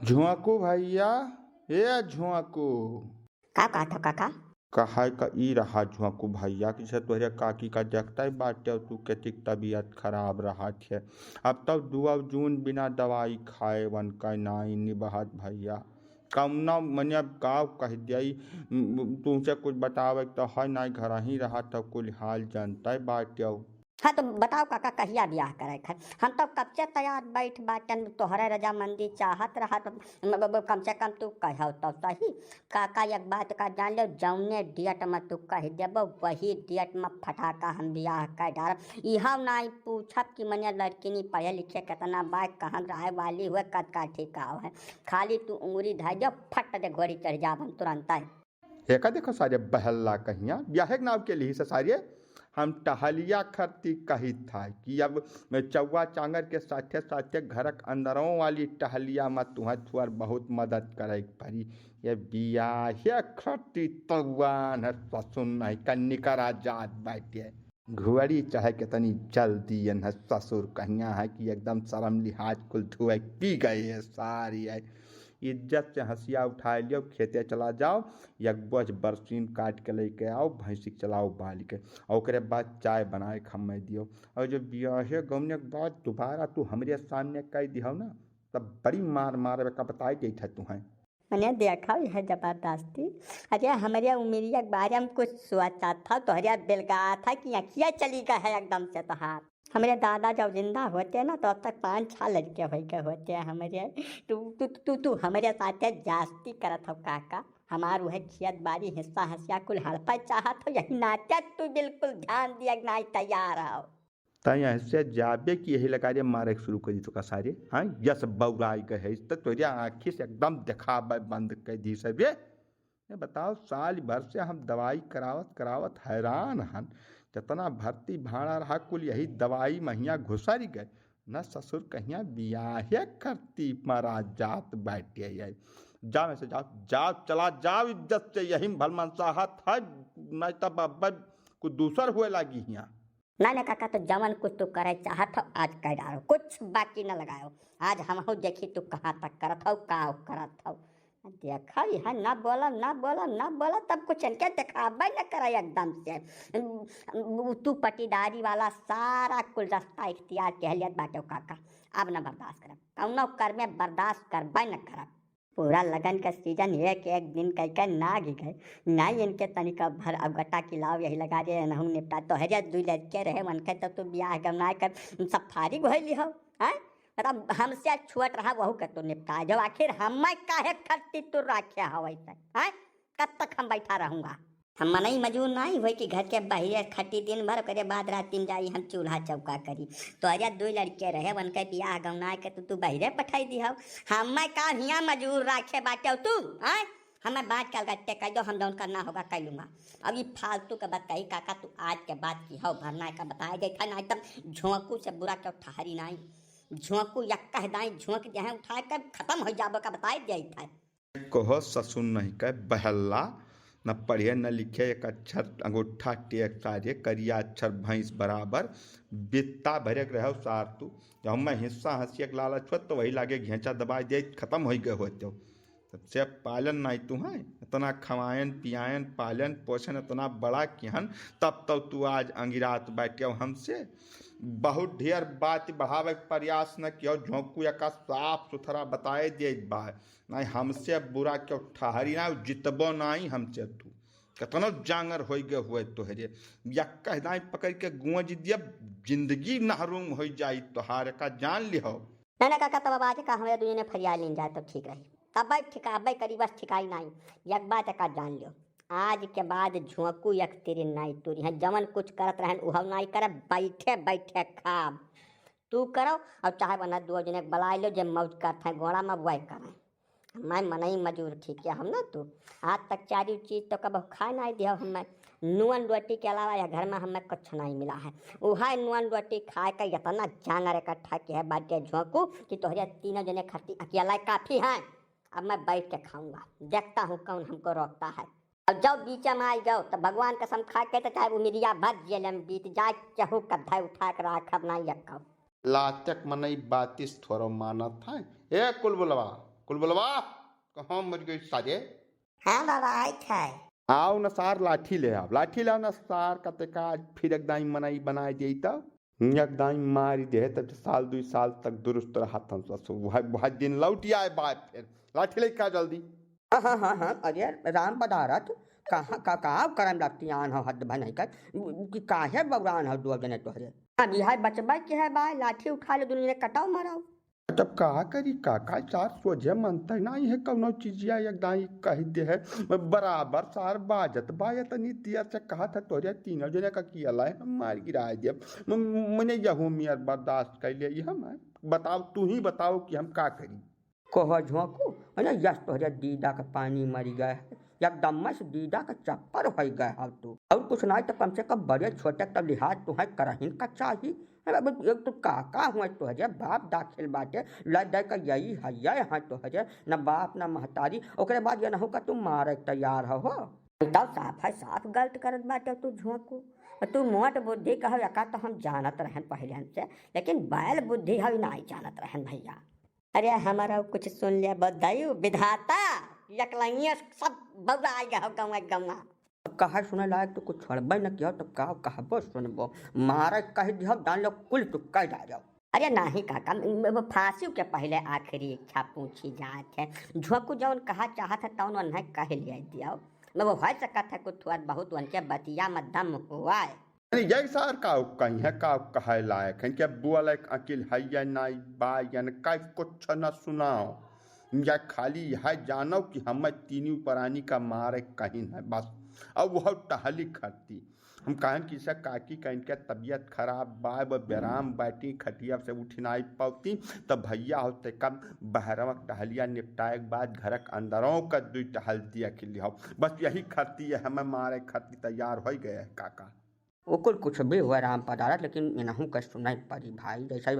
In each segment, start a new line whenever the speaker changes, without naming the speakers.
झुआकू भैया, ए झुआकू।
का कहत हो काका?
कहा का ई रहा झुआकू भैया कि से तोहरे काकी का देखता ही बाटे तू केतिक तबीयत खराब रहा थे। अब तब 2 जून बिना दवाई खाए वन का नाई निबहत भैया। कौना मने अब का कह दिया तुमसे कुछ बतावे तो है नहीं, घर ही रहा तब कुल हाल जानता है बाटे।
हाँ तो बताओ काका, कहिया ब्याह करे खर? हम तो कब से तैयार बैठ बाटन, तोहरे रजामंदी चाहत रहा तो कम से कम तू कहो तो सही। काका एक बात का जान लो, जौने डेट में तू कह देबो वही डेट में फटाका हम ब्याह कर डालब। यह नहीं पूछब कि मने लड़की नहीं पढ़े लिखे कितना बाय कहाँ रहे वाली हुए कद का ठिकाव है। खाली तू उंगली धर दो, फट दे घोड़ी चढ़ जाब हम तुरंत।
हे का देखो सारे बहल्ला कहिया ब्याह के नाव के लिए से सारे हम टहलिया खरती कही था कि अब मैं चौवा चांगर के साथे साथे घरक अंदरों वाली टहलिया में तुह तुअर बहुत मदद करे पड़ी। ये बियाह खरती तवान ससुन नहीं कन्निकरा जात बैठे घुअरी चाहे के तनी जल्दी है ससुर कहिया है कि एकदम शर्म लिहाज कुल धुए पी गए है सारी है। इज्जत से हंसिया उठा लियो, खेते चला जाओ, एक बोझ बरसीन काट के लेके आओ, भैंसी चलाओ बाल के और ओकरे बाद चाय बनाए खम्मे दियो। और जो ब्याहे गमने के बाद दोबारा तू हमरे सामने कह दिहो ना तब बड़ी मार मार का बताई गई था तुम्हें।
मैंने देखा यह जबरदस्ती। अरे हमारे उमरिया के बारे में कुछ सोचा था तो हरिया बेलगा था कि अखिया चली गया है एकदम से। तो हाँ, हमारे दादा जब जिंदा होते ना तो अब तक 5-6 लड़के हो गए होते हैं हमारे। तू तू तू तू हमारे साथ जास्ती करत हो काका। हमार वह खेत बाड़ी हिस्सा हंसिया कुल हड़पा चाहत हो, यही नाटक तू बिल्कुल ध्यान दिया नहीं तैयार हो।
तय ऐसे जाबे कि यही लगा रे मारे शुरू करी तो का सारे हाँ यस बौराई गए तो तोरे आँखी से एकदम दिखाबे बंद कर दी सब। ये बताओ साल भर से हम दवाई करावत करावत हैरान हन, जितना भर्ती भाड़ा रहा कुल यही दवाई महिया घुसर गए न ससुर कहिया बियाहे करती मरा जात बैठे है। जाओ ऐसे जाओ जाओ चला जाओ इज्जत से, यही भल मनसाहत है नहीं तब अब कुछ दूसर हुए लगी यहाँ।
ना काका, तो जमन कुछ तू करे चाहत हो आज कर डालो, कुछ बाकी न लगाओ। आज हम हो देखी तू कहाँ तक करत हो का करत हो। देखा यह ना बोला ना बोला ना बोला तब कुछ इनके दिखाबे न करे एकदम से। तू पटीदारी वाला सारा कुल रास्ता इख्तियार कह लिया बाटो काका। अब न बर्दाश्त करब, कौनो कर में बर्दाश्त करबे न करब। पूरा लगन का सीजन एक एक दिन कह कर ना घी गए नहीं इनके तनिक भर अब गट्टा खिलाओ यही लगा रहे नहू निपटा तो हरिया 2 लड़के रहे उनके तो तू ब्याह गमना कर सब फारिग होली हो। हैं मतलब हमसे छुअट रहा वहू के तो निपटा जो आखिर हम काहे खट्टी तू राखे हो ऐसा हैं। कब तक हम बैठा रहूँगा? हम मनई मजूर नहीं हुई कि घर के बहिरे खट्टी दिन भर करे बाद रात दिन जाई हम चूल्हा चौका करी। तो अरे 2 लड़के रहे उनके बियाह गौना के तू बहिरे पठाई दी हो। हम का हियाँ मजूर राखे बाटे तू हैं। हमें बात कल गट्टे कह दो, हम जौन करना होगा कर लूँगा। अब ये फालतू के बात कही काका, तू आज के बात की हो भरना का बताया गई था ना तब झोंकू से बुरा क्यों ठहरी नहीं। झोंकू या कह दाई झोंक जहाँ उठा कर खत्म हो जाबो का बताया गई था।
कहो ससुर नहीं कह बहल्ला, न पढ़े न लिखे, एक अक्षर अंगूठा टेक सारे करिया अक्षर भैंस बराबर बित्ता भरे रहो सार तू। जब मैं हिस्सा हंसी एक लालच हो तो वही लागे घेंचा दबा दे खत्म हो गए होते। सबसे पालन नहीं तू है इतना खवायन पियायन पालन पोषण इतना बड़ा किहन तब तो तू आज अंगिरात बैठे हो हमसे। बहुत ढेर बात बढ़ावे प्रयास न किया, झोंकू का साफ सुथरा बताए दे बा नहीं हमसे बुरा क्यों ठहरी ना जितबो नहीं हमसे तू कतनो जांगर हो गए हुए तोहरे या कहना पकड़ के गूंज दिया जिंदगी नहरूम हो जाई तोहार का जान लिहो।
ना काका तब आज का हमारे दुनिया ने फरियाद लेन जाए तो ठीक रही तब ठिकाबे करी बस ठिकाई नहीं। एक बात का जान लियो, आज के बाद झोंकू एक तेरे नाई तुरी है जमन कुछ करत रहन उह नाई करे बैठे बैठे खाब तू करो और चाहे बना 2 जने बला लो जब मौज करते हैं घोड़ा में वह करें। मैं मनई मजूर ठीक है हम ना तू आज तक 4 चीज़ तो कब खा नहीं दिया हमें। नून रोटी के अलावा या घर में हमें कुछ नहीं मिला है। वह नून रोटी खाए का इतना जांगर इकट्ठा किया है बाटे झोंकू कि तोहरे 3 जने खट्टी अकेला काफ़ी हैं। अब मैं बैठ के खाऊंगा, देखता हूँ कौन हमको रोकता है। अब जाओ बीच में आई जाओ तो भगवान कसम खा के तो चाहे वो मिरिया भर जेल में बीत जाए चहु कद्धा उठा कर राखब नहीं यक्का।
लातक मनई बातिस थोरो मानत है। ए कुलबुलवा कुल बोलवा कहाँ मर गई साजे।
हाँ बाबा आई थे।
आओ न सार लाठी ले आओ, लाठी लाओ न सार कते का फिर एकदाई मनाई बनाए दे तब एकदाई मारी दे तब साल 2 साल तक दुरुस्त रहा हम वह दिन लौट आए बात फिर लाठी लेके आ जल्दी।
हाँ अरे राम पदारत कहाँ करम लगती आन हो हद भन कर कि काहे बबरान हो दो जने तोहरे अब यह बचबा के है बा लाठी उठा ले दुनिया कटाओ माराओ।
तब का करी काका चार सोझे मनता नहीं है कौनो चीजिया एकदम कह दे है बराबर सार बाजत बाजत नीतिया से कहा था तोरे तीनों जने का किया ला हम मार गिरा दे मने यहू मियार बर्दाश्त कर ले हम बताओ तू ही बताओ कि हम का करी।
कोह झोंकू है यस तोहरे दीदा का पानी मरी गए एकदम से दीदा का चक्कर हो गए अब तू और कुछ नहीं तो कम से कम बड़े छोटे तब लिहाज तुम्हें करहिन का चाहिए। एक तो काका हुआ तोहरे बाप दाखिल बाटे लड़ का यही है यहाँ तोहरे न बाप न महतारी ओकरे बाद ये न का तुम मारे तैयार हो तब साफ है साफ गलत करत बाटे तू झोंकू तू मोट बुद्धि कहो यका तो हम जानत रहन पहले से लेकिन बैल बुद्धि है नहीं जानत रहन भैया। अरे हमारा कुछ सुन लिया बदायु विधाता यकलाइया सब बौरा आ गया गवा गवा कहा सुने लायक तो कुछ छोड़बे न किया तो का कहबो सुनबो मारे कह दियो डाल लो कुल तो कह जाओ। अरे नहीं काका वो फांसी के पहले आखिरी इच्छा पूछी जात है झोंकू जौन कहा चाहत है तौन नहीं कह लिया दिया मैं वो हो सकत है कुछ थोड़ा बहुत उनके बतिया में दम हुआ है।
यही सार का कहीं है का कहे लायक है क्या बुआ लायक अकिल है या नहीं बा या का कुछ न सुनाओ या खाली है जानो कि हम तीनों प्राणी का मारे कहीं है बस। अब वह टहली खरती हम कहें कि से काकी का इनका तबीयत खराब बा बेराम बैठी खटिया से उठ नहीं पाती तब भैया होते कम बहरवक टहलिया निपटाए के बाद घर के अंदरों का 2 टहल दिया कि लिहाओ बस यही खरती है हमें मारे खरती तैयार हो गए है काका। ओकुल कुछ भी हुआ राम पदारत लेकिन इनहू का सुनाई पड़ी भाई जैसा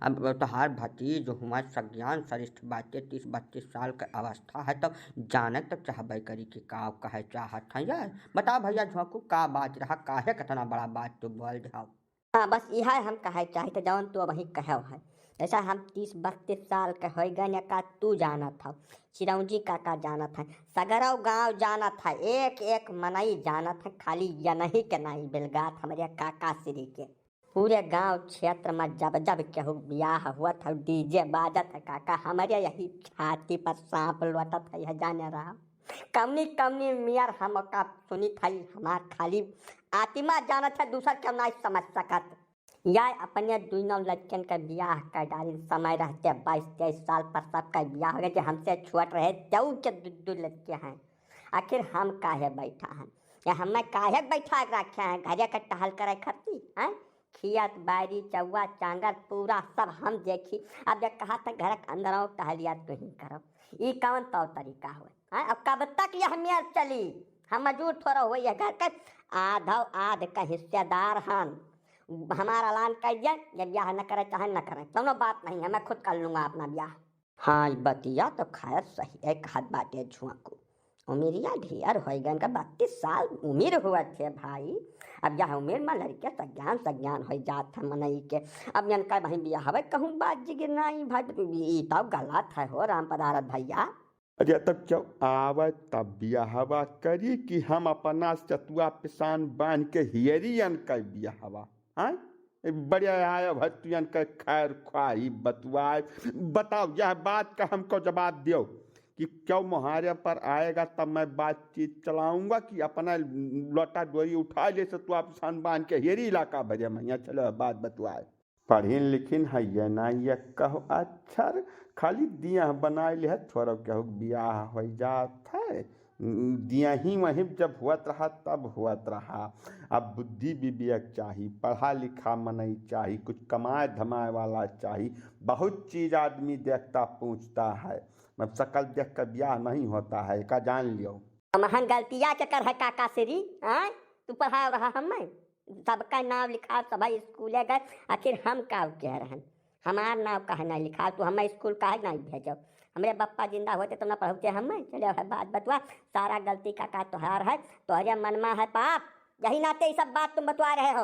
अब तोहार भतीज हुआ सज्ञान सरिष्ठ बातें 30-32 साल का अवस्था है तब जाने तक चाहबे करी कि का कहे चाहत है यार बता भैया झोंकू का बात रहा काहे कितना बड़ा बात तू बोल रहा। हाँ बस यह हम कहे चाहते जौन तू वही कहे है ऐसा हम 30-32 साल के हो गए का तू जाना था चिरौंजी काका जाना था सगरव गांव जाना था एक एक मनई जाना था खाली या नहीं के नहीं बेलगात हमारे काका श्री के पूरे गांव क्षेत्र में जब जब केहू ब्याह हुआ था डीजे बाजा था काका हमारे यही छाती पर सांप लौटा था यह जाने रहा कमनी मियार हम का सुनी था हमार खाली आत्मा जाना था दूसरा क्यों नहीं समझ सकत या अपने दोनों लड़कन का ब्याह कर डाली समय रहते 22-23 साल पर सबका ब्याह हो गया जो हमसे छोट रहे तऊ के 2 लड़के हैं आखिर हम काहे बैठा हैं या हमें काहे बैठा रखे हैं घरे का टहल करे खरती हैं खियत बारी चौवा चांगर पूरा सब हम देखी अब जब कहा था घर के अंदर आओ टहलिया तो ही करो ये कौन तौर तरीका हुआ है अब कब तक यह मेर चली हम मजूर थोड़ा हुआ यह घर का आध का हिस्सेदार हम हमारा ऐलान कर दिया जब ब्याह न करे चाहे न करे दोनों बात नहीं है मैं खुद कर लूँगा अपना ब्याह। हाँ बतिया तो खैर सही एक हाथ बाटे झुआकू उमेरिया ढेर हो गए इनका 32 साल उम्र हुआ थे भाई अब यह उम्र में लड़के सज्ञान हो जात है मनई के अब इनका भाई ब्याह हवे कहूँ बात जी नहीं भाई तब गलत है हो राम पदारत भैया। अरे तब क्यों आवे तब ब्याहवा करी कि हम अपना चतुआ पिसान बांध के हियरियन का ब्याहवा हाँ बढ़िया आया भतुयन का खैर ख्वाही बतुआए बताओ यह बात का हमको जवाब दियो कि क्यों मुहारे पर आएगा तब मैं बातचीत चलाऊंगा कि अपना लोटा डोरी उठा ले से तो आप सान बांध के हेरी इलाका भरे मैया चलो बात बतुआए पढ़िन लिखिन है ये ना ये कहो अच्छा खाली दिया बना ले थोड़ा कहो ब्याह हो जात है दिया ही वहीं जब हुआ रहा तब हुआ रहा। अब बुद्धि विवेक चाहिए पढ़ा लिखा मनई चाहिए कुछ कमाए धमाए वाला चाहिए बहुत चीज़ आदमी देखता पूछता है मैं शकल देख कर ब्याह नहीं होता है का जान लियो।
महान गलतिया चक्कर है काका श्री तू पढ़ा रहा हमें सबका नाम लिखा सब स्कूल गए आखिर हम का कह रहे हैं हमार नाम कहे नहीं लिखा तो हमें स्कूल काहे नहीं भेजो हमारे बप्पा जिंदा होते तो न पढ़ते हमें चले है बात बतवा सारा गलती का तोहार है तोहरे मन में है पाप यही नाते ये सब बात तुम बतवा रहे हो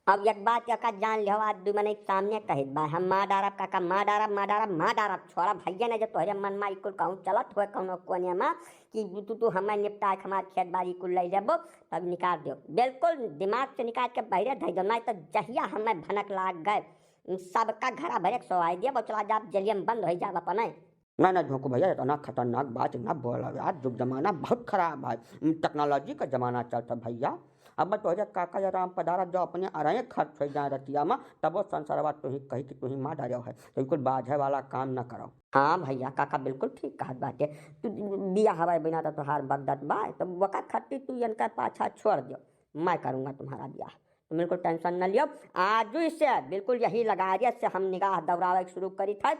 अब एक बात का जान लिहो, आज दू मने सामने कहित बा हम माँ डारब काका, माँ डारब माँ डारब माँ डारब, छोड़ा भैया ने जो तोहरे मन में कुल कहूँ चलत हुए कौनो कोने में कि तू हमें निपटा के हमार खेत बाड़ी कुल ले लेबो, तब निकाल दो, बिल्कुल दिमाग से निकाल के बहरे धै दो, नहीं तो जहिया हमें भनक लाग गए सबका घरा भरे सो आई दिया चला जा जलिए में बंद हो जाब अपन।
ना ना झोंकू भैया, इतना खतरनाक बात ना बोला यार, जुग जमाना बहुत खराब है, टेक्नोलॉजी का जमाना चलता भैया। अब तोहरे काका या राम पधारा जो अपने अरे खर्च हो जाए रतिया में, तब वो संसारवा तू ही कही कि तू ही माँ डालो है, तो बिल्कुल बाझे वाला काम न करो।
हाँ भैया काका बिल्कुल ठीक कहत बाटे, तू बिया हवाए बिना तो तुहार बगदत बा, तो वका खट्टी तू इनका पाछा छोड़ दो, मैं करूँगा तुम्हारा ब्याह, तो बिल्कुल टेंशन न लियो। आज से बिल्कुल यही लगारियत से हम निगाह दौड़ावे शुरू करी था,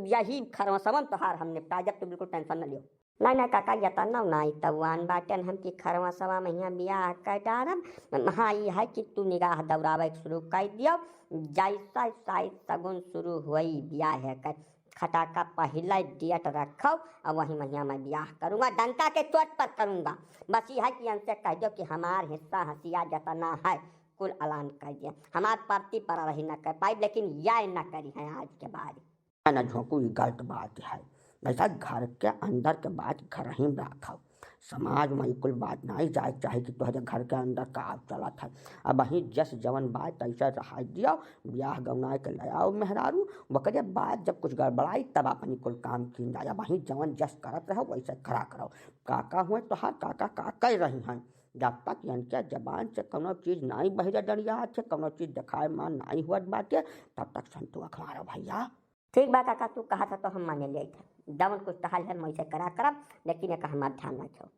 यही खरवसवन तोहार हम निपटा जब, तो बिल्कुल टेंशन न लियो। नहीं नहीं काका यता नहीं तवान बाटन हम कि खरवा सवा महीना बियाह कर डारब। हाँ ये है कि तू निगाह दौड़ावे शुरू कर दियो, जैसा साइज सगुन शुरू हुई ब्याह है कर खटाका पहला डेट रखो और वही महीना में ब्याह करूँगा, डंका के चोट पर करूँगा। बस ये है कि हमसे कह दो कि हमार हिस्सा हंसिया जतना है कुल ऐलान कर दिया, हमार पार्टी पर रही न कर पाई, लेकिन यह न करी है आज के बाद।
ना झोंकू ये गलत बात है, ऐसा घर के अंदर के बात घर ही में रखो, समाज में कुल बात नहीं जाए चाहे कि तुहरे घर के अंदर का चला था। अब वहीं जस जवन बात ऐसा रहा दिया, ब्याह गौना के लाओ मेहरारू, बकरे बाद जब कुछ गड़बड़ाई तब अपनी कुल काम की जाया, वहीं जवन जस करत रहो वैसे करा करो। काका हुए तो हर काका का कह रही हैं, जब तक इनके जबान से कोनो चीज़ नहीं बहरे डरिया थे, कोनो चीज़ दिखाए मान नहीं हुआ बाटे, तब तक संतुआ हमारा भैया।
ठीक बा काका, तू कहा था तो हम माने ले थे, जवन कुछ टहल है मैं से करा करब, लेकिन एक हमार ध्यान रखो।